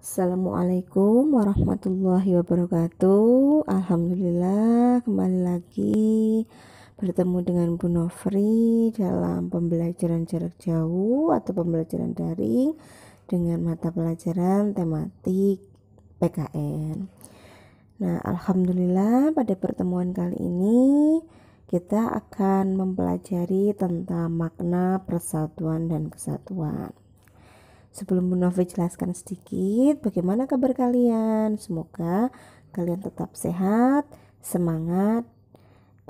Assalamualaikum warahmatullahi wabarakatuh. Alhamdulillah kembali lagi bertemu dengan Bu Nofri dalam pembelajaran jarak jauh atau pembelajaran daring dengan mata pelajaran tematik PKN. Nah, alhamdulillah pada pertemuan kali ini kita akan mempelajari tentang makna persatuan dan kesatuan. Sebelum Bu Nofri jelaskan sedikit bagaimana kabar kalian, semoga kalian tetap sehat, semangat,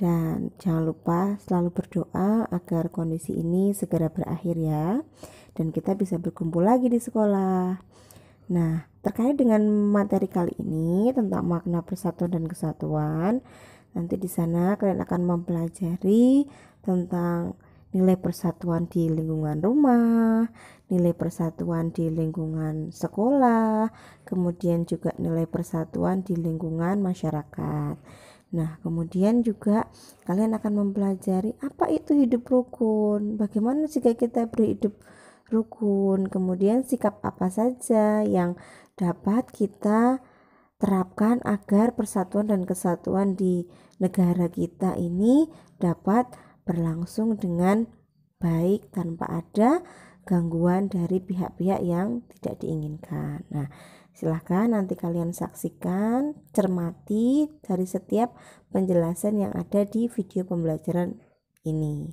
dan jangan lupa selalu berdoa agar kondisi ini segera berakhir ya, dan kita bisa berkumpul lagi di sekolah. Nah, terkait dengan materi kali ini tentang makna persatuan dan kesatuan, nanti di sana kalian akan mempelajari tentang nilai persatuan di lingkungan rumah, nilai persatuan di lingkungan sekolah, kemudian juga nilai persatuan di lingkungan masyarakat. Nah, kemudian juga kalian akan mempelajari apa itu hidup rukun, bagaimana jika kita berhidup rukun, kemudian sikap apa saja yang dapat kita terapkan agar persatuan dan kesatuan di negara kita ini dapat berlangsung dengan baik tanpa ada gangguan dari pihak-pihak yang tidak diinginkan. Nah, silahkan nanti kalian saksikan, cermati dari setiap penjelasan yang ada di video pembelajaran ini.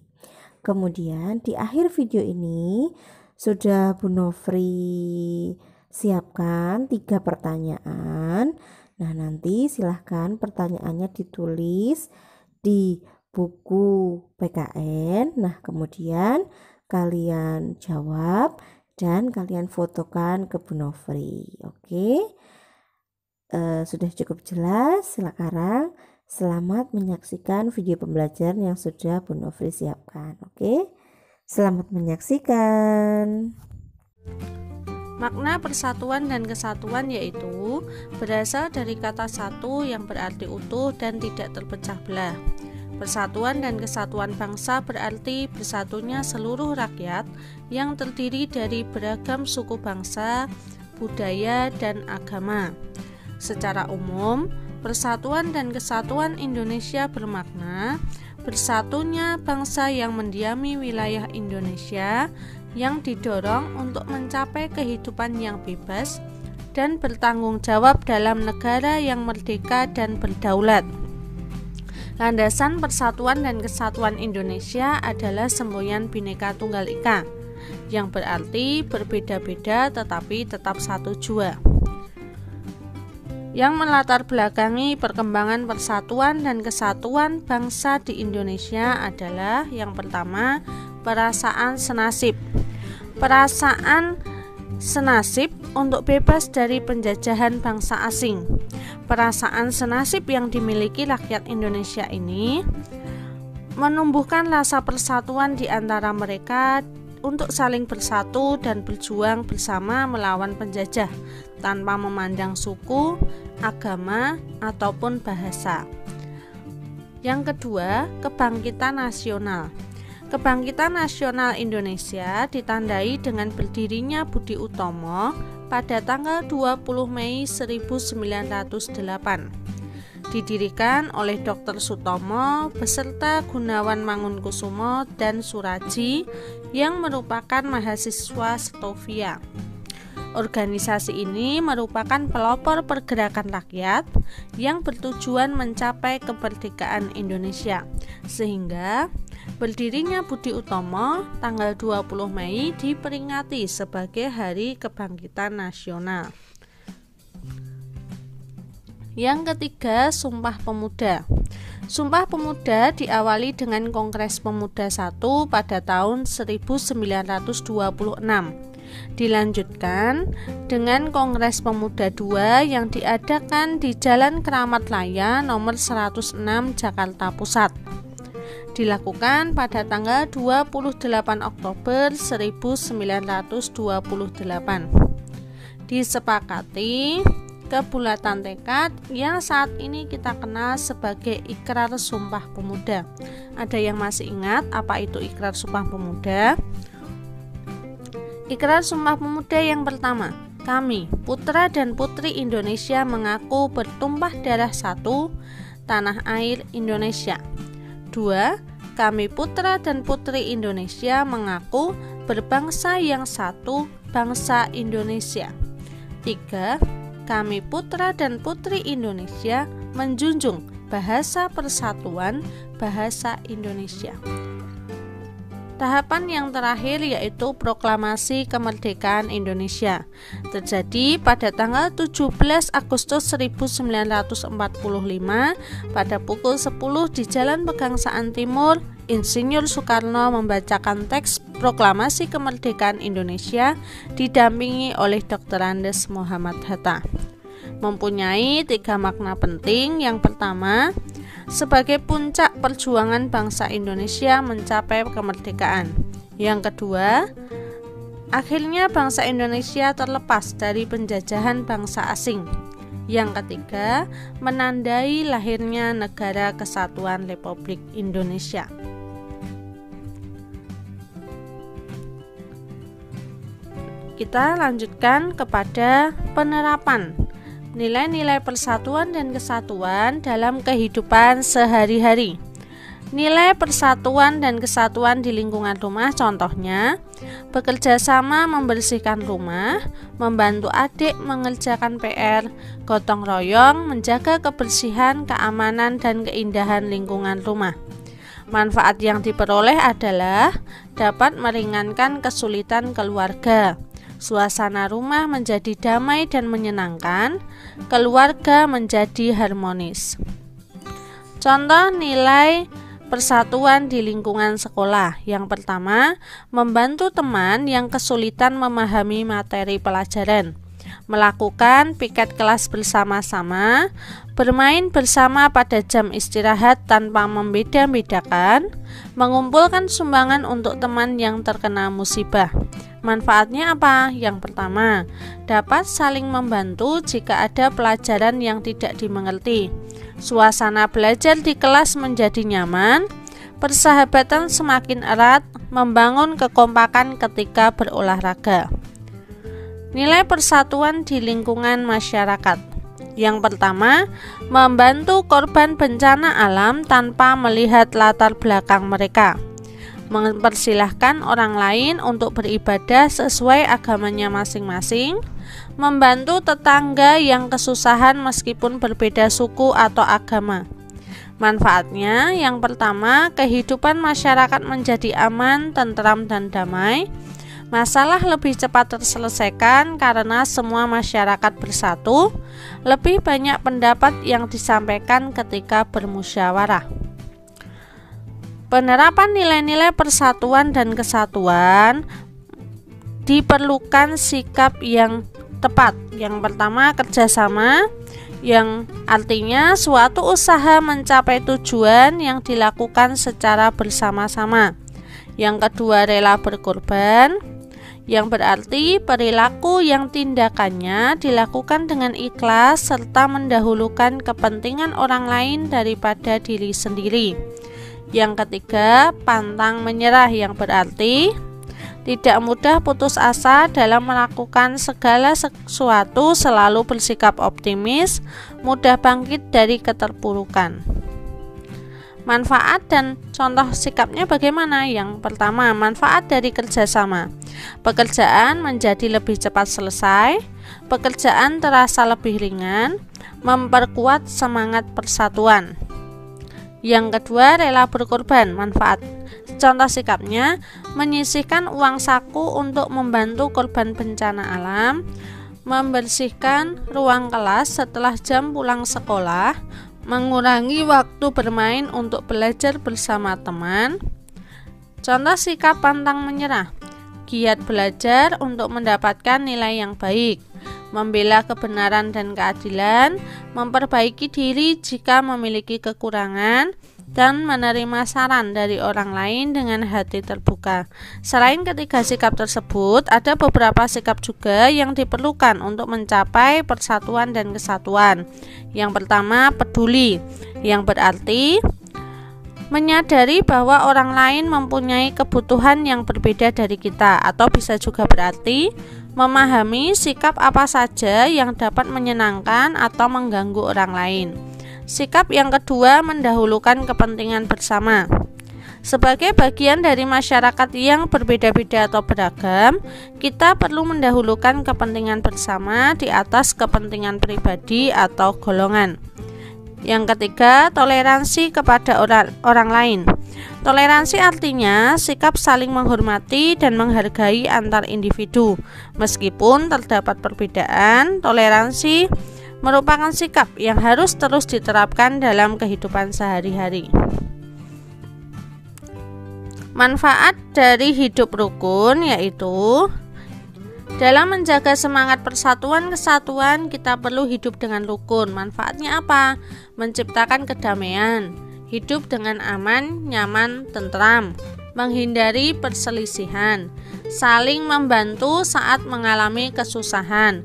Kemudian di akhir video ini sudah Bu Nofri siapkan 3 pertanyaan. Nah, nanti silahkan pertanyaannya ditulis di buku PKN. Nah, kemudian kalian jawab dan kalian fotokan ke Bu Nofri. Oke, sudah cukup jelas. Sekarang selamat menyaksikan video pembelajaran yang sudah Bu Nofri siapkan. Oke, selamat menyaksikan. Makna persatuan dan kesatuan yaitu berasal dari kata satu yang berarti utuh dan tidak terpecah belah. Persatuan dan kesatuan bangsa berarti bersatunya seluruh rakyat yang terdiri dari beragam suku bangsa, budaya, dan agama. Secara umum, persatuan dan kesatuan Indonesia bermakna bersatunya bangsa yang mendiami wilayah Indonesia yang didorong untuk mencapai kehidupan yang bebas dan bertanggung jawab dalam negara yang merdeka dan berdaulat. Landasan persatuan dan kesatuan Indonesia adalah semboyan Bhinneka Tunggal Ika, yang berarti berbeda-beda tetapi tetap satu jua. Yang melatar belakangi perkembangan persatuan dan kesatuan bangsa di Indonesia adalah yang pertama, perasaan senasib. Perasaan senasib untuk bebas dari penjajahan bangsa asing. Perasaan senasib yang dimiliki rakyat Indonesia ini menumbuhkan rasa persatuan di antara mereka untuk saling bersatu dan berjuang bersama melawan penjajah tanpa memandang suku, agama, ataupun bahasa. Yang kedua, kebangkitan nasional. Kebangkitan nasional Indonesia ditandai dengan berdirinya Budi Utomo pada tanggal 20 Mei 1908. Didirikan oleh Dr. Sutomo beserta Gunawan Mangunkusumo dan Suraji yang merupakan mahasiswa Setovia. Organisasi ini merupakan pelopor pergerakan rakyat yang bertujuan mencapai kemerdekaan Indonesia, sehingga berdirinya Budi Utomo tanggal 20 Mei diperingati sebagai Hari Kebangkitan Nasional. Yang ketiga, Sumpah Pemuda. Sumpah Pemuda diawali dengan Kongres Pemuda I pada tahun 1926. Dilanjutkan dengan Kongres Pemuda II yang diadakan di Jalan Keramat Raya nomor 106 Jakarta Pusat. Dilakukan pada tanggal 28 Oktober 1928. Disepakati kebulatan tekad yang saat ini kita kenal sebagai Ikrar Sumpah Pemuda. Ada yang masih ingat apa itu Ikrar Sumpah Pemuda? Ikrar Sumpah Pemuda yang pertama, Kami, putra dan putri Indonesia, mengaku bertumpah darah satu, tanah air Indonesia. 2. Kami, putra dan putri Indonesia, mengaku berbangsa yang satu, bangsa Indonesia. 3. Kami, putra dan putri Indonesia, menjunjung bahasa persatuan, bahasa Indonesia. Tahapan yang terakhir yaitu proklamasi kemerdekaan Indonesia. Terjadi pada tanggal 17 Agustus 1945 pada pukul 10 di Jalan Pegangsaan Timur. Insinyur Soekarno membacakan teks proklamasi kemerdekaan Indonesia didampingi oleh Dr. Andes Muhammad Hatta. Mempunyai 3 makna penting. Yang pertama, sebagai puncak perjuangan bangsa Indonesia mencapai kemerdekaan. Yang kedua, akhirnya bangsa Indonesia terlepas dari penjajahan bangsa asing. Yang ketiga, menandai lahirnya Negara Kesatuan Republik Indonesia. Kita lanjutkan kepada penerapan nilai-nilai persatuan dan kesatuan dalam kehidupan sehari-hari. Nilai persatuan dan kesatuan di lingkungan rumah contohnya bekerja sama membersihkan rumah, membantu adik mengerjakan PR, gotong royong menjaga kebersihan, keamanan, dan keindahan lingkungan rumah. Manfaat yang diperoleh adalah dapat meringankan kesulitan keluarga. Suasana rumah menjadi damai dan menyenangkan, keluarga menjadi harmonis. Contoh nilai persatuan di lingkungan sekolah. Yang pertama, membantu teman yang kesulitan memahami materi pelajaran, melakukan piket kelas bersama-sama, bermain bersama pada jam istirahat tanpa membeda-bedakan, mengumpulkan sumbangan untuk teman yang terkena musibah. Manfaatnya apa? Yang pertama, dapat saling membantu jika ada pelajaran yang tidak dimengerti. Suasana belajar di kelas menjadi nyaman, persahabatan semakin erat, membangun kekompakan ketika berolahraga. Nilai persatuan di lingkungan masyarakat. Yang pertama, membantu korban bencana alam tanpa melihat latar belakang mereka. Mempersilahkan orang lain untuk beribadah sesuai agamanya masing-masing, membantu tetangga yang kesusahan meskipun berbeda suku atau agama. Manfaatnya, yang pertama, kehidupan masyarakat menjadi aman, tentram, dan damai. Masalah lebih cepat terselesaikan karena semua masyarakat bersatu. Lebih banyak pendapat yang disampaikan ketika bermusyawarah. Penerapan nilai-nilai persatuan dan kesatuan diperlukan sikap yang tepat. Yang pertama, kerjasama, yang artinya suatu usaha mencapai tujuan yang dilakukan secara bersama-sama. Yang kedua, rela berkorban, yang berarti perilaku yang tindakannya dilakukan dengan ikhlas serta mendahulukan kepentingan orang lain daripada diri sendiri. Yang ketiga, pantang menyerah, yang berarti tidak mudah putus asa dalam melakukan segala sesuatu, selalu bersikap optimis, mudah bangkit dari keterpurukan. Manfaat dan contoh sikapnya bagaimana? Yang pertama, manfaat dari kerjasama. Pekerjaan menjadi lebih cepat selesai, pekerjaan terasa lebih ringan, memperkuat semangat persatuan. Yang kedua, rela berkorban. Manfaat contoh sikapnya, menyisihkan uang saku untuk membantu korban bencana alam, membersihkan ruang kelas setelah jam pulang sekolah, mengurangi waktu bermain untuk belajar bersama teman. Contoh sikap pantang menyerah, giat belajar untuk mendapatkan nilai yang baik, membela kebenaran dan keadilan, memperbaiki diri jika memiliki kekurangan, dan menerima saran dari orang lain dengan hati terbuka. Selain ketiga sikap tersebut, ada beberapa sikap juga yang diperlukan untuk mencapai persatuan dan kesatuan. Yang pertama, peduli, yang berarti menyadari bahwa orang lain mempunyai kebutuhan yang berbeda dari kita, atau bisa juga berarti Memahami sikap apa saja yang dapat menyenangkan atau mengganggu orang lain. Sikap yang kedua, mendahulukan kepentingan bersama. Sebagai bagian dari masyarakat yang berbeda-beda atau beragam, kita perlu mendahulukan kepentingan bersama di atas kepentingan pribadi atau golongan. Yang ketiga, toleransi kepada orang lain. Toleransi artinya sikap saling menghormati dan menghargai antar individu. Meskipun terdapat perbedaan, toleransi merupakan sikap yang harus terus diterapkan dalam kehidupan sehari-hari. Manfaat dari hidup rukun yaitu dalam menjaga semangat persatuan kesatuan, kita perlu hidup dengan rukun. Manfaatnya apa? Menciptakan kedamaian, hidup dengan aman, nyaman, tentram, menghindari perselisihan, saling membantu saat mengalami kesusahan,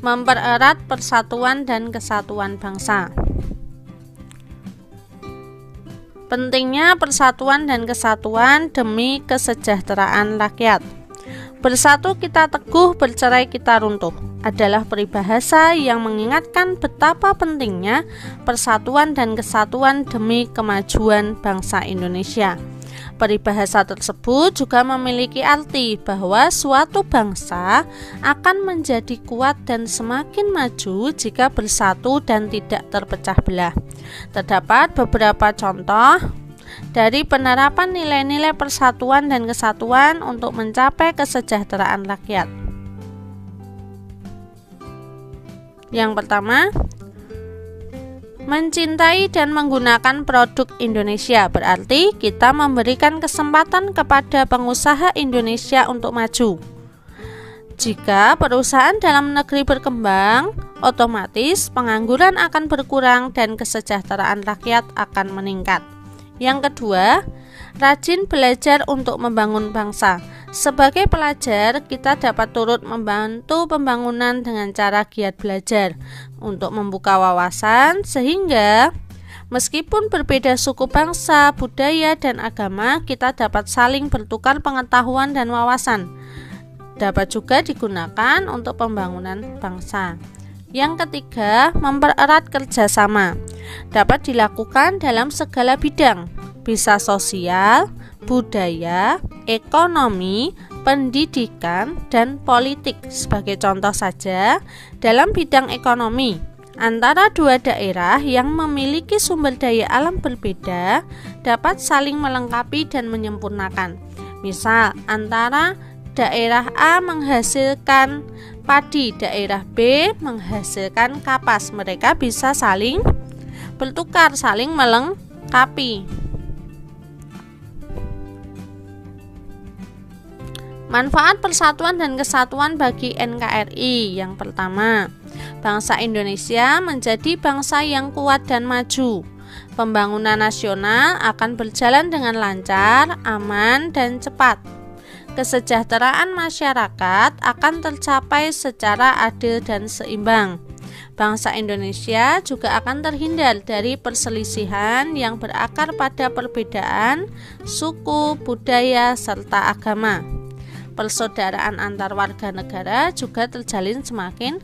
mempererat persatuan dan kesatuan bangsa. Pentingnya persatuan dan kesatuan demi kesejahteraan rakyat. Bersatu kita teguh, bercerai kita runtuh adalah peribahasa yang mengingatkan betapa pentingnya persatuan dan kesatuan demi kemajuan bangsa Indonesia. Peribahasa tersebut juga memiliki arti bahwa suatu bangsa akan menjadi kuat dan semakin maju jika bersatu dan tidak terpecah belah. Terdapat beberapa contoh dari penerapan nilai-nilai persatuan dan kesatuan untuk mencapai kesejahteraan rakyat. Yang pertama, mencintai dan menggunakan produk Indonesia, berarti kita memberikan kesempatan kepada pengusaha Indonesia untuk maju. Jika perusahaan dalam negeri berkembang, otomatis pengangguran akan berkurang dan kesejahteraan rakyat akan meningkat. Yang kedua, rajin belajar untuk membangun bangsa. Sebagai pelajar, kita dapat turut membantu pembangunan dengan cara giat belajar untuk membuka wawasan, sehingga meskipun berbeda suku bangsa, budaya, dan agama, kita dapat saling bertukar pengetahuan dan wawasan. Dapat juga digunakan untuk pembangunan bangsa. Yang ketiga, mempererat kerjasama. Dapat dilakukan dalam segala bidang, bisa sosial, budaya, ekonomi, pendidikan, dan politik. Sebagai contoh saja, dalam bidang ekonomi, antara dua daerah yang memiliki sumber daya alam berbeda dapat saling melengkapi dan menyempurnakan. Misal, antara daerah A menghasilkan padi, daerah B menghasilkan kapas. Mereka bisa saling bertukar, saling melengkapi. Manfaat persatuan dan kesatuan bagi NKRI. Yang pertama, bangsa Indonesia menjadi bangsa yang kuat dan maju. Pembangunan nasional akan berjalan dengan lancar, aman, dan cepat. Kesejahteraan masyarakat akan tercapai secara adil dan seimbang. Bangsa Indonesia juga akan terhindar dari perselisihan yang berakar pada perbedaan suku, budaya, serta agama. Persaudaraan antar warga negara juga terjalin semakin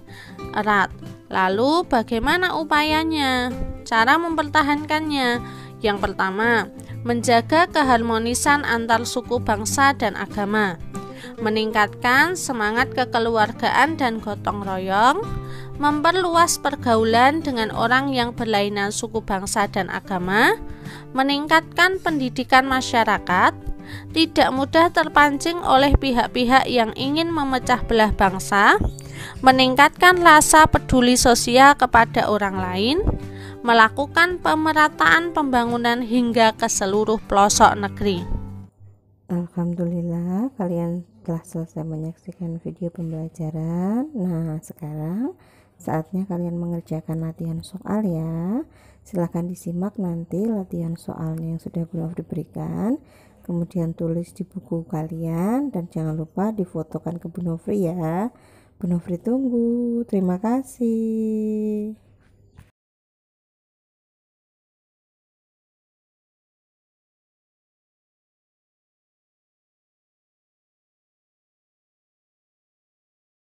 erat. Lalu bagaimana upayanya? Cara mempertahankannya? Yang pertama, menjaga keharmonisan antar suku bangsa dan agama, meningkatkan semangat kekeluargaan dan gotong royong, memperluas pergaulan dengan orang yang berlainan suku bangsa dan agama, meningkatkan pendidikan masyarakat, tidak mudah terpancing oleh pihak-pihak yang ingin memecah belah bangsa, meningkatkan rasa peduli sosial kepada orang lain, melakukan pemerataan pembangunan hingga ke seluruh pelosok negeri. Alhamdulillah, kalian telah selesai menyaksikan video pembelajaran. Nah, sekarang saatnya kalian mengerjakan latihan soal ya. Silahkan disimak nanti latihan soalnya yang sudah Bu Nofri berikan. Kemudian tulis di buku kalian dan jangan lupa difotokan ke Bu Nofri ya. Bu Nofri tunggu. Terima kasih.